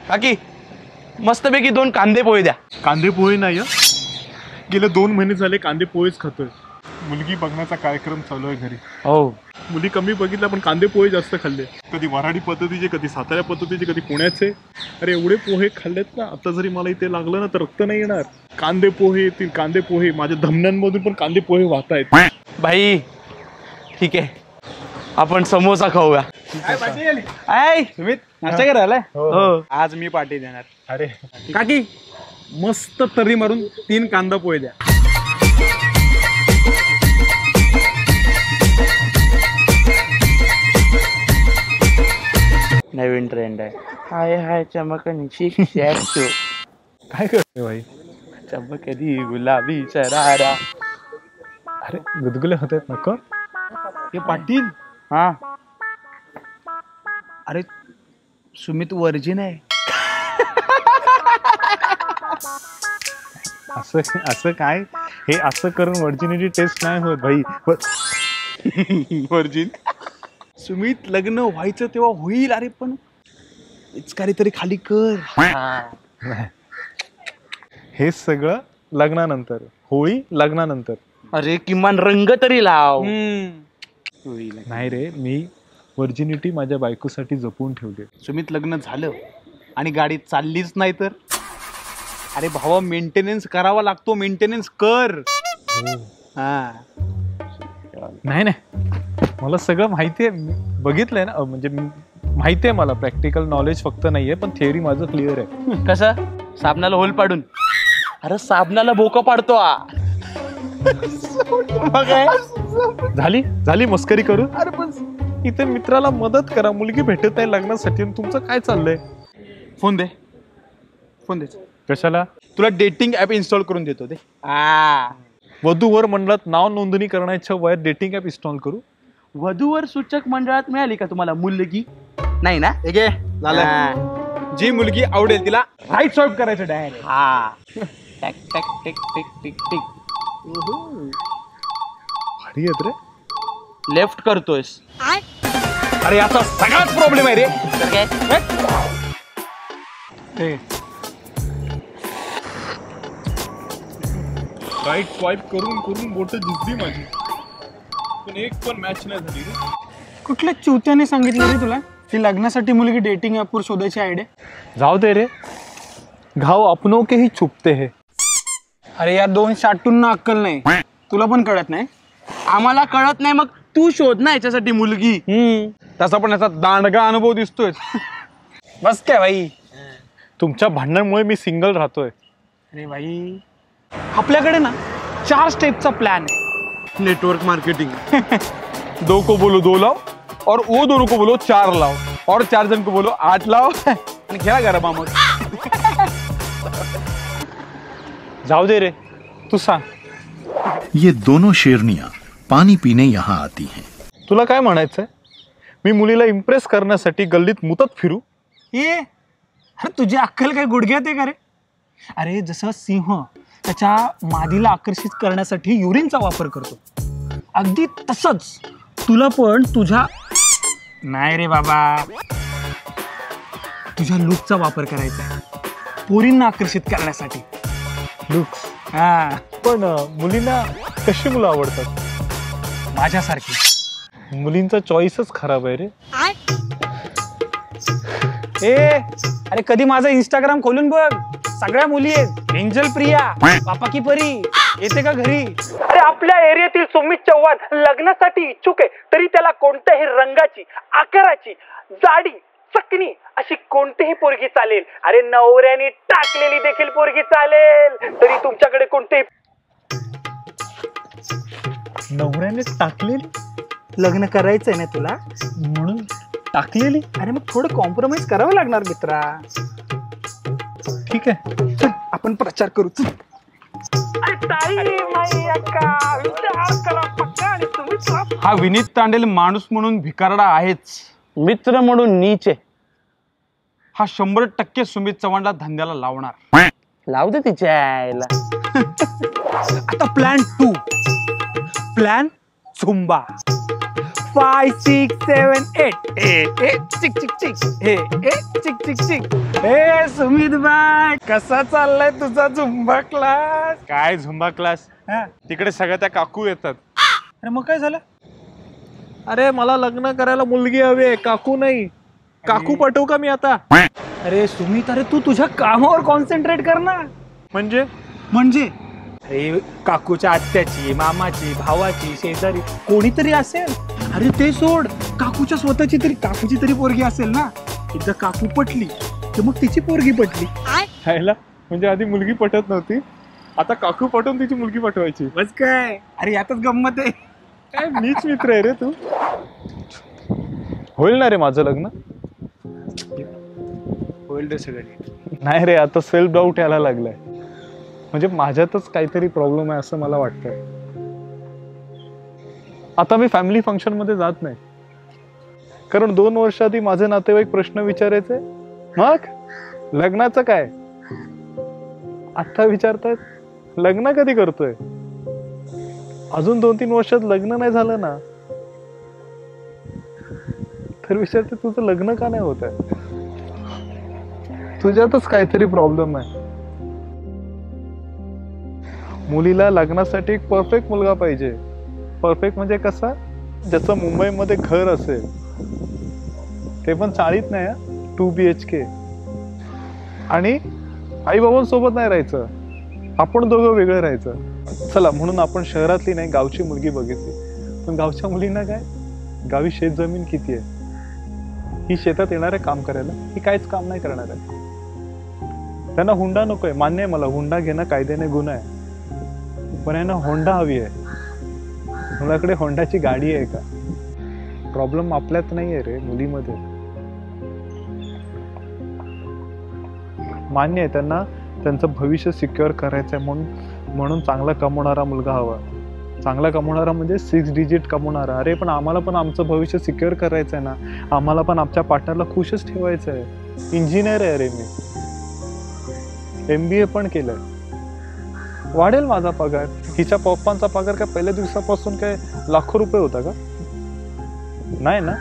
काकी मस्तपैकी 2 कांदे पोहे द्या. कांदे पोहे नाही, गेले 2 महिने झाले कांदे पोहेच खातोय. मुलगी बघण्याचा कार्यक्रम चालू आहे घरी. हो, मुली कमी बघितल्या पण कांदे पोहे जास्त खाल्ले. कधी वऱ्हाडी पद्धतीचे, कधी साताऱ्या पद्धतीचे, कधी पुण्याचे. अरे एवढे पोहे खाल्लेत ना, आता जरी मला इथे लागलं ना तर रक्त नाही येणार. कांदे पोहे येतील, कांदे पोहे. माझ्या धमन्यांमधून पण कांदे पोहे वाहत आहेत. भाई ठीक आहे, आपण समोसा खाऊया. तुम्ही नाश्ता करायला? हो. आज मी पार्टी देणार. अरे काकी मस्त तर्री मारून 3 कांदा पोहे द्या. नवीन ट्रेंड आहे. हाय हाय चमकनी शिक शॅक शो. काय करतोय भाई? चमकनी गुलाबी शरारा. अरे गुदगुले होते नको. हे पाटील, हा, अरे सुमित वर्जिन आहे. असं असं काय? हे असं करून व्हर्जिनिटी टेस्ट नाही होत भाई. वर्जिन सुमित लग्न व्हायचं तेव्हा होईल. अरे पण इचकारी तरी खाली कर. हे सगळं लग्नानंतर, होळी लग्नानंतर. अरे किमान रंग तरी लाव. नाही रे, मी व्हर्जिनिटी माझ्या बायकोसाठी जपून ठेवली. सुमित लग्न झालं आणि गाडी चाललीच नाही तर? अरे भावा, मेंटेनन्स करावा लागतो. मेंटेनन्स कर. हा, नाही नाही, मला सगळं माहिती आहे. बघितलंय ना, म्हणजे माहिती आहे मला. प्रॅक्टिकल नॉलेज फक्त नाहीये, पण थिअरी माझं क्लिअर आहे. कसं? साबणाला होल पाडून? अरे साबणाला बोका पाडतो. झाली झाली मस्करी करू. अरे पण इथे मित्राला मदत करा. मुलगी भेटत नाही लग्नासाठी. तुमचं काय चाललंय? फोन दे. फोन दे. कशाला? तुला डेटिंग ऍप इन्स्टॉल करून देतो ते. वधूवर मंडळात नाव नोंदणी करण्याच्या वयात डेटिंग ऍप इन्स्टॉल करू? वधूवर सूचक मंडळात मिळाली का तुम्हाला मुलगी? नाही ना? ठीक आहे, झालं. जी मुलगी आवडेल तिला राईट स्वाईप करायचं डायरेक्ट. हा, टॅक टॅक टिक टिक टिक टिक. भारी येत रे. लेफ्ट करतोयस? अरे याचा सगळाच प्रॉब्लेम आहे रे. तर काय? राईट स्वाईप करून करून बोट जिंकली माझी, पण एक पण मॅच नाही झाली रे. कुठल्या चुत्याने सांगितलं रे तुला की लग्नासाठी मुलगी डेटिंग ॲपवर शोधायची आयडिया? जाऊ दे रे, घाव अपनों के ही छुपते हैं. अरे या 2 शाटूंना अक्कल नाही. तुला पण कळत नाही? आम्हाला कळत नाही, मग तू शोध ना याच्यासाठी मुलगी. तसा पण याचा दांडगा अनुभव दिसतोय. बस काय भाई, तुमच्या भांडणांमुळे मी सिंगल राहतोय. अरे भाई आपल्याकडे ना 4 स्टेपचा प्लॅन आहे. Network marketing. 2 को बोलो 2 लाओ, और वो दोनों को बोलो 4 लाओ, और 4 जन को बोलो 8 लाओ आणि खेळा गरबा मग. जाऊ दे रे, तू सांग. ये दोनों शेरनियां पानी पीने यहाँ आती हैं. तुला काय म्हणायचंय? मी मुलीला इम्प्रेस करण्यासाठी गल्लीत मुतत फिरू? अरे तुझी अक्कल काय गुडघ्यात आहे का रे? अरे जसं सिंह त्याच्या मादीला आकर्षित करण्यासाठी युरिनचा वापर करतो, अगदी तसंच तुला पण तुझ्या नाही रे बाबा, तुझ्या लुकचा वापर करायचा आहे पोरींना आकर्षित करण्यासाठी. लुक्स? हा, पण मुलींना कशी मुलं आवडतात? माझ्यासारखी. मुलींचा चॉईसच खराब आहे रे. अरे कधी माझा इंस्टाग्राम खोलून बघ, सगळ्या मुली आहेत. एंजल प्रिया, पापा की परी येते का घरी? अरे आपल्या एरियातील सुमित चव्हाण लग्नासाठी इच्छुक आहे, तरी त्याला कोणत्याही रंगाची, आकाराची, जाडी, चकणी अशी कोणतीही पोरगी चालेल. अरे नवऱ्याने टाकलेली देखील पोरगी चालेल. तरी तुमच्याकडे कोणतेही नवऱ्याने टाकलेली? लग्न करायचंय ना तुला म्हणून टाकलेली? अरे मग थोडं कॉम्प्रोमाइज करावं लागणार मित्रा. ठीक आहे, चल आपण प्रचार करू. हा विनीत तांडेल माणूस म्हणून भिकारडा आहेच, मित्र म्हणून नीचे. हा 100% सुमित चव्हाणला धंद्याला लावणार. लावू दे तिच्या आईला. आता प्लॅन 2, प्लॅन झुंबा. 5 6 7 8 ए चिक चिक चिक हे ए चिक चिक चिक. ए सुमित बाय, कसा चाललाय तुझा झुंबा क्लास? काय झुंबा क्लास? हा? तिकडे सगळ्या त्या काकू येतात. अरे मग काय झालं? अरे मला लग्न करायला मुलगी हवी आहे, काकू नाही. काकू पाठवू का मी आता? अरे सुमित, अरे तू तुझ्या कामावर कॉन्सन्ट्रेट कर ना. म्हणजे म्हणजे अरे काकूच्या आत्याची, मामाची, भावाची, शेजारी कोणीतरी असेल. अरे ते सोड, काकूच्या काकूची तरी पोरगी असेल ना. एकदा काकू पटली तर मग तिची पोरगी पटली. खायला म्हणजे आधी मुलगी पटत नव्हती, आता काकू पटवून तिची मुलगी पटवायची. बस काय, अरे यातच गंमत आहे. काय मीच मित्र आहे रे तू. होईल ना रे माझं लग्न? होईल रे सगळं. नाही रे, आता सेल्फ डाऊट यायला लागलाय. म्हणजे माझ्यातच काहीतरी प्रॉब्लेम आहे असं मला वाटतंय. आता मी फॅमिली फंक्शन मध्ये जात नाही, कारण 2 वर्ष आधी माझे नातेवाईक प्रश्न विचारायचे, मग लग्नाचं काय? आता विचारतायत लग्न कधी करतोय? अजून 2-3 वर्षात लग्न नाही झालं ना तर विचारते तुझं लग्न का नाही होत आहे? तुझ्यातच काहीतरी प्रॉब्लेम आहे. मुलीला लग्नासाठी एक परफेक्ट मुलगा पाहिजे. परफेक्ट म्हणजे कसा? ज्याचं मुंबईमध्ये घर असेल, ते पण चाळीत नाही, 2 BHK, आणि आई बाबांसोबत नाही राहायचं, आपण दोघं वेगळं राहायचं. चला, म्हणून आपण शहरातली नाही गावची मुलगी बघितली. पण गावच्या मुलींना काय, गावी शेत जमीन किती आहे, ही शेतात येणार आहे काम करायला, ही काहीच काम नाही करणार आहे. त्यांना हुंडा नकोय, मान्य आहे मला, हुंडा घेणं कायद्याने गुन्हा आहे, पण यांना होंडा हवी आहे. मुलाकडे होंडाची गाडी आहे का? प्रॉब्लेम आपल्यात नाही आहे रे, मुलीमध्ये. मान्य आहे त्यांना त्यांचं भविष्य सिक्युअर करायचं आहे, म्हणून चांगला कमवणारा मुलगा हवा. चांगला कमवणारा म्हणजे 6 डिजिट कमवणारा. अरे पण आम्हाला पण आमचं भविष्य सिक्युअर करायचं आहे ना, आम्हाला पण आमच्या पार्टनरला खुशच ठेवायचं आहे. इंजिनियर आहे रे मी, MBA पण केलंय. वाढेल माझा पगार. हिच्या पप्पांचा पगार काय पहिल्या दिवसापासून काय लाखो रुपये होता का? नाही ना.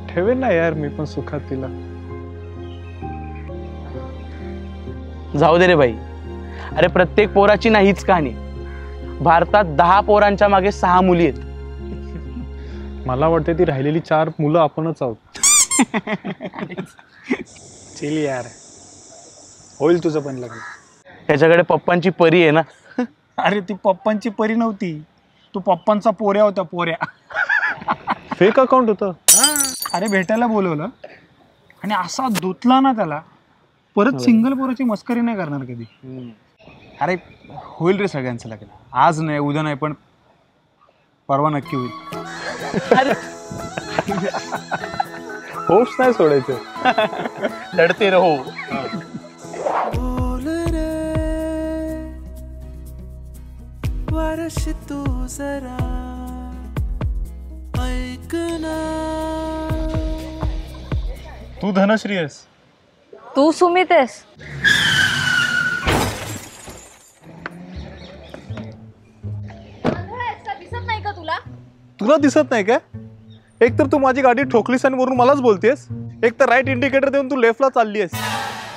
ठेवेन ना यार मी पण सुखात तिला. जाऊ दे रे बाई. अरे प्रत्येक पोराची नाहीच कहाणी. भारतात 10 पोरांच्या मागे 6 मुली आहेत. मला वाटते ती राहिलेली 4 मुलं आपणच आहोत. चिल यार, होईल तुझं पण लग्न. त्याच्याकडे पप्पांची परी आहे ना. अरे ती पप्पांची परी नव्हती, तू पप्पांचा पोऱ्या होता, पोऱ्या. फेक अकाउंट होतं. अरे भेटायला बोलवलं आणि असा धुतला ना त्याला, परत सिंगल पोराची मस्करी नाही करणार कधी. अरे होईल रे सगळ्यांचं लग्न. आज नाही, उद्या नाही, पण परवा नक्की होईल. होप्स नाही सोडायचे. लढते रहो. वारश तू जरा ऐकना. तू धनश्री आहेस. तू सुमित आहेस. दिसत नाही का तुला? तुला दिसत नाही काय? एक तर तू माझी गाडी ठोकलीस आणि वरून मलाच बोलतेस, एक तर राईट इंडिकेटर देऊन तू लेफ्टला चालली आहेस.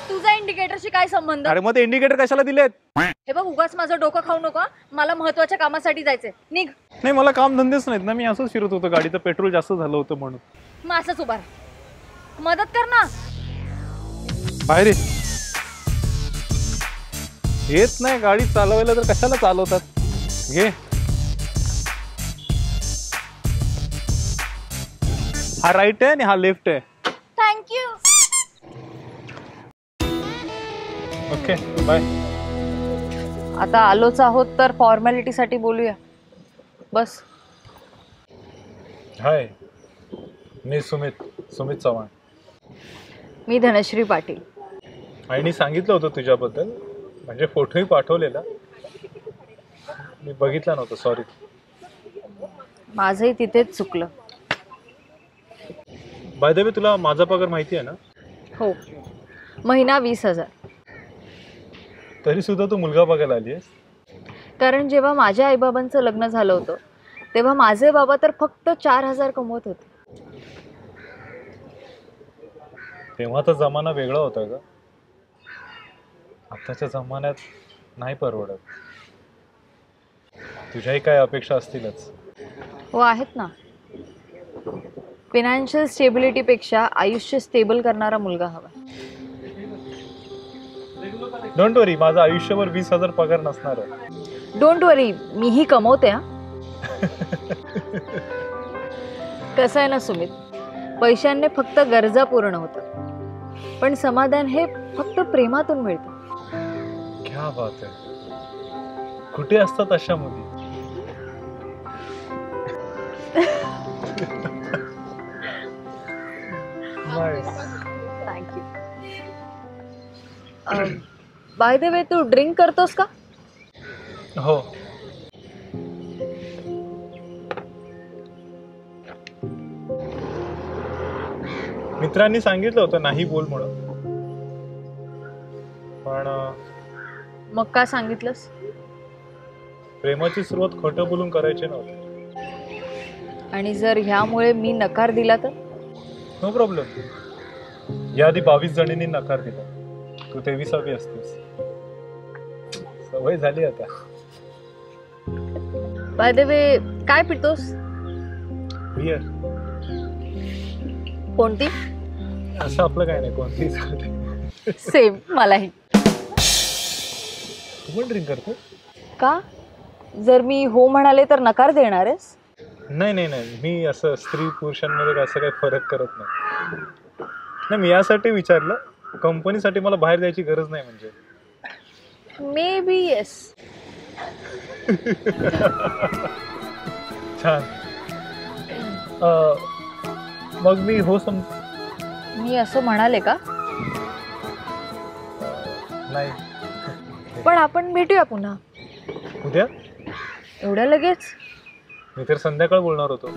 तुझा इंडिकेटरशी काय संबंध? अरे मग ते इंडिकेटर कशाला दिलेत? हे बघ, उगाच माझं डोकं खाऊ नको. मला महत्वाच्या कामासाठी जायचंय, निघ. नाही, मला काम धंदेच नाहीत ना, मी असंच फिरत होतो, गाडीचं पेट्रोल जास्त झालं होतं म्हणून. मग असंच उभा राहा. मदत कर ना. बाहेर ये. येत नाही गाडी चालवायला तर कशाला चालवतात? घे. हा राईट आहे आणि हा लेफ्ट आहे. थँक्यू. Okay, bye. आता आलोच आहोत तर फॉर्मॅलिटीसाठी बोलूया. बस. हाय, मी सुमित चव्हाण. मी धनश्री पाटील. आईने सांगितलं होतं तुझ्याबद्दल, म्हणजे फोटोही पाठवलेला, मी बघितला नव्हता, सॉरी. माझंही तिथेच चुकलं. बाय द वे, तुला माझा पगार माहिती आहे ना? हो, महिना 20,000. तरी सुद्धा तू मुलगा बघायला आली आहेस? कारण जेव्हा माझ्या आईबाबांचं लग्न झालं होतं तेव्हा माझे बाबा तर फक्त 4,000 कमवत होते. तेव्हा तर जमाना वेगळा होता का. आताच्या जमान्यात नाही परवडत. तुझ्याही काय अपेक्षा असतीलच. हो आहेत ना. फिनान्शियल स्टेबिलिटीपेक्षा आयुष्य स्टेबल करणारा मुलगा हवा. डोंट वरी, माझं आयुष्यभर 20,000 पगार नसणार. डोंट वरी, मीही कमवते हा. कसं आहे ना सुमित, पैशांनी फक्त गरजा पूर्ण होतात, पण समाधान हे फक्त प्रेमातून मिळतं. क्या बात आहे. कुठे असतात अशा मुली. थँक्यू. बाय द वे, तू ड्रिंक करतोस का? हो. मित्रांनी सांगितलं होतं नाही बोल म्हणून, पण मग का सांगितलंस? प्रेमाची सुरुवात खोटं बोलून करायची नव्हती. आणि जर ह्यामुळे मी नकार दिला तर? No problem. याआधी 22 जणींनी नकार दिला. तू 23वी असतेस. सवय झाली आता. बाय द वे, काय पितोस? बियर. कोणती? असं आपलं काय नाही, कोणतीही चालते. सेम, मलाही. तू पण ड्रिंक करतो का? जर मी हो म्हणाले तर नकार देणार आहेस? नाही नाही नाही, मी असं स्त्री पुरुषांमध्ये असं काही फरक करत नाही. नाही, मी यासाठी विचारलं, कंपनीसाठी मला बाहेर जायची गरज नाही म्हणजे. May be yes. छान. मग मी हो मी असं म्हणाले का? नाही. पण आपण भेटूया पुन्हा. उद्या? एवढ्या लगेच? मी तर संध्याकाळ बोलणार होतो.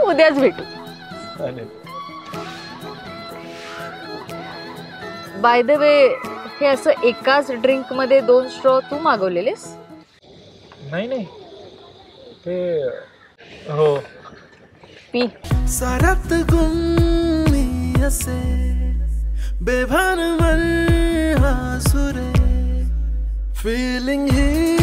उद्याच भेटू. चालेल. बाय द वे, हे असं एकाच ड्रिंक मध्ये 2 स्ट्रॉ तू मागवलेलेस? नाही नाही, ते हो. पी. सारात गुंगी असे बेभान मन हा सुरे feeling here